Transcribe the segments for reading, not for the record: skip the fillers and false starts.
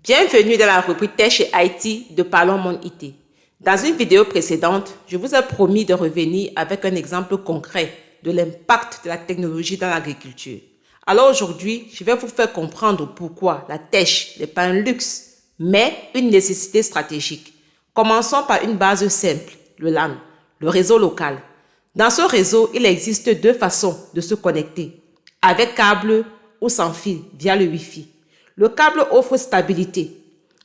Bienvenue dans la rubrique Tech et IT de Parlons Monde IT. Dans une vidéo précédente, je vous ai promis de revenir avec un exemple concret de l'impact de la technologie dans l'agriculture. Alors aujourd'hui, je vais vous faire comprendre pourquoi la tech n'est pas un luxe, mais une nécessité stratégique. Commençons par une base simple, le LAN, le réseau local. Dans ce réseau, il existe deux façons de se connecter, avec câble ou sans fil via le Wi-Fi. Le câble offre stabilité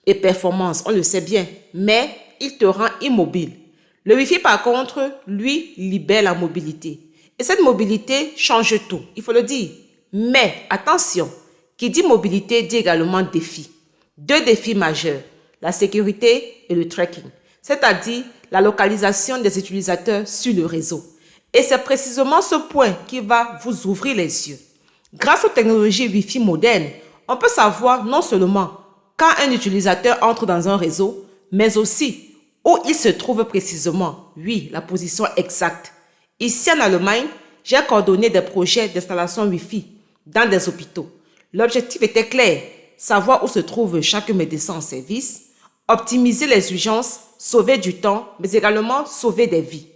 et performance, on le sait bien, mais il te rend immobile. Le Wi-Fi, par contre, lui, libère la mobilité. Et cette mobilité change tout, il faut le dire. Mais attention, qui dit mobilité dit également défi. Deux défis majeurs, la sécurité et le tracking, c'est-à-dire la localisation des utilisateurs sur le réseau. Et c'est précisément ce point qui va vous ouvrir les yeux. Grâce aux technologies Wi-Fi modernes, on peut savoir non seulement quand un utilisateur entre dans un réseau, mais aussi où il se trouve précisément, oui, la position exacte. Ici en Allemagne, j'ai coordonné des projets d'installation Wi-Fi dans des hôpitaux. L'objectif était clair, savoir où se trouve chaque médecin en service, optimiser les urgences, sauver du temps, mais également sauver des vies.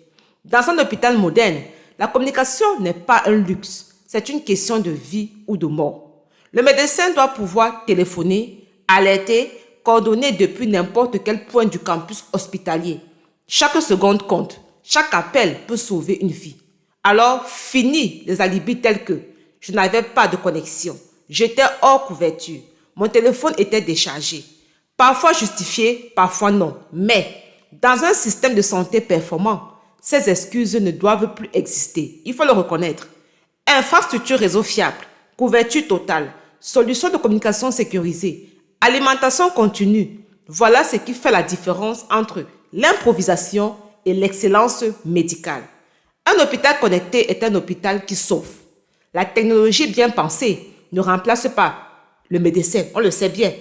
Dans un hôpital moderne, la communication n'est pas un luxe, c'est une question de vie ou de mort. Le médecin doit pouvoir téléphoner, alerter, coordonner depuis n'importe quel point du campus hospitalier. Chaque seconde compte, chaque appel peut sauver une vie. Alors, fini les alibis tels que je n'avais pas de connexion, j'étais hors couverture, mon téléphone était déchargé. Parfois justifié, parfois non. Mais dans un système de santé performant, ces excuses ne doivent plus exister. Il faut le reconnaître. Infrastructure réseau fiable, couverture totale, solution de communication sécurisée, alimentation continue. Voilà ce qui fait la différence entre l'improvisation et l'excellence médicale. Un hôpital connecté est un hôpital qui sauve. La technologie bien pensée ne remplace pas le médecin, on le sait bien.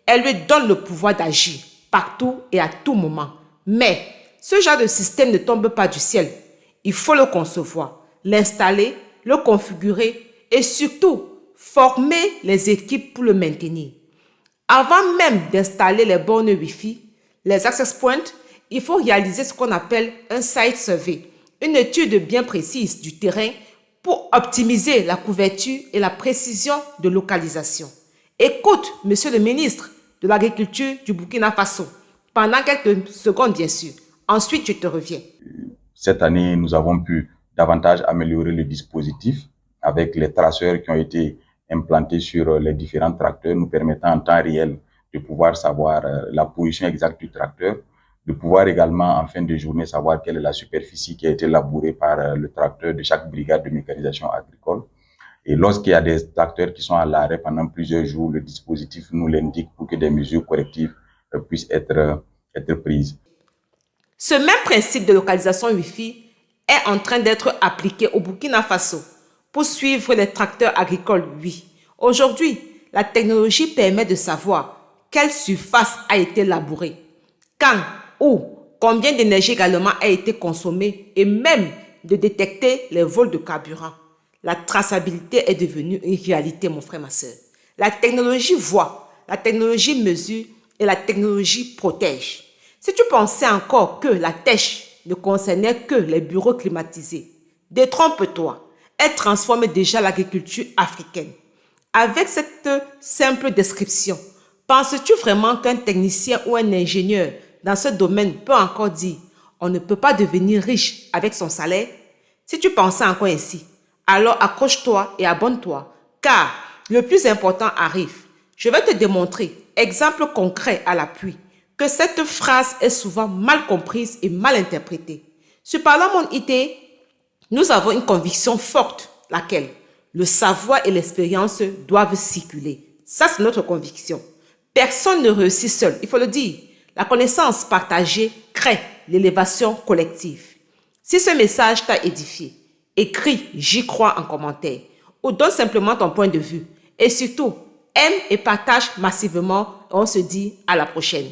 Elle lui donne le pouvoir d'agir partout et à tout moment. Mais ce genre de système ne tombe pas du ciel. Il faut le concevoir, l'installer, le configurer et surtout former les équipes pour le maintenir. Avant même d'installer les bornes Wi-Fi, les access points, il faut réaliser ce qu'on appelle un site survey, une étude bien précise du terrain pour optimiser la couverture et la précision de localisation. Écoute, monsieur le ministre de l'Agriculture du Burkina Faso, pendant quelques secondes bien sûr. Ensuite, je te reviens. Cette année, nous avons pu davantage améliorer le dispositif avec les traceurs qui ont été implantés sur les différents tracteurs, nous permettant en temps réel de pouvoir savoir la position exacte du tracteur, de pouvoir également en fin de journée savoir quelle est la superficie qui a été labourée par le tracteur de chaque brigade de mécanisation agricole. Et lorsqu'il y a des tracteurs qui sont à l'arrêt pendant plusieurs jours, le dispositif nous l'indique pour que des mesures correctives puissent être prises. Ce même principe de localisation Wi-Fi est en train d'être appliqué au Burkina Faso pour suivre les tracteurs agricoles, oui. Aujourd'hui, la technologie permet de savoir quelle surface a été labourée, quand, où, combien d'énergie également a été consommée et même de détecter les vols de carburant. La traçabilité est devenue une réalité, mon frère, ma soeur. La technologie voit, la technologie mesure et la technologie protège. Si tu pensais encore que la tech ne concernait que les bureaux climatisés, détrompe-toi. Elle transforme déjà l'agriculture africaine. Avec cette simple description, penses-tu vraiment qu'un technicien ou un ingénieur dans ce domaine peut encore dire « on ne peut pas devenir riche avec son salaire » ? Si tu pensais encore ainsi, alors accroche-toi et abonne-toi, car le plus important arrive. Je vais te démontrer, exemple concret à l'appui, que cette phrase est souvent mal comprise et mal interprétée. Sur Parlons Monde IT, nous avons une conviction forte, laquelle le savoir et l'expérience doivent circuler. Ça, c'est notre conviction. Personne ne réussit seul, il faut le dire. La connaissance partagée crée l'élévation collective. Si ce message t'a édifié, écris « J'y crois » en commentaire ou donne simplement ton point de vue. Et surtout, aime et partage massivement. On se dit à la prochaine.